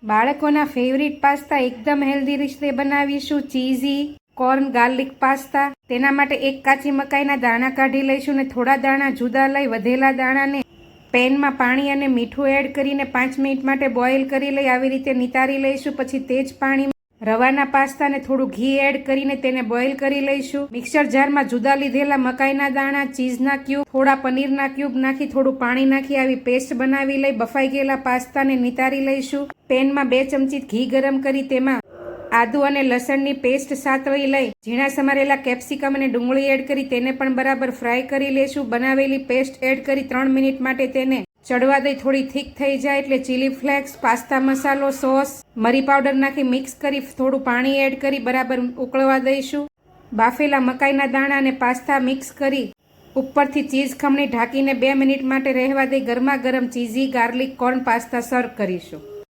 બાળકોના favourite pasta એકદમ healthy રીતે બનાવીશું, ચીઝી કોર્ન ગાર્લિક પાસ્તા. તેના માટે એક કાચી મકાઈના દાણા કાઢી લઈશું ને થોડા દાણા જુદા લઈ વધેલા દાણાને પેનમાં પાણી અને મીઠું એડ કરીને 5 મિનિટ માટે બોઇલ કરી લઈ આવી રીતે નિતારી લઈશું. પછી તે જ પાણીમાં રવાના પાસ્તાને થોડું ઘી એડ કરીને તેને બોઇલ કરી લઈશું. મિક્સર જારમાં જુદા લીધેલા મકાઈના દાણા, ચીઝના ક્યુબ, થોડા પનીરના ક્યુબ નાખી થોડું પાણી નાખી આવી પેસ્ટ બનાવી લઈ બફાઈ ગયેલા પાસ્તાને નિતારી લઈશું. પેનમાં 2 ચમચી ઘી ગરમ કરી તેમાં આદુ અને લસણની પેસ્ટ સાતળી લઈ ઝીણા સમારેલા કેપ્સિકમ અને ડુંગળી એડ કરી તેને પણ બરાબર ફ્રાય કરી લેશું. બનાવેલી પેસ્ટ એડ કરી 3 મિનિટ માટે તેને ચડવા દઈ થોડી થીક થઈ જાય એટલે ચીલી ફ્લેક્સ, પાસ્તા મસાલો, સોસ, મરી પાવડર નાખી મિક્સ કરી થોડું પાણી એડ કરી બરાબર ઉકળવા દઈશું. બાફેલા મકાઈના દાણા અને પાસ્તા મિક્સ કરી ઉપરથી ચીઝ ખમણી ઢાંકીને 2 મિનિટ માટે રહેવા દઈ ગરમા ગરમ ચીઝી ગાર્લિક કોર્ન પાસ્તા સર્વ કરીશું.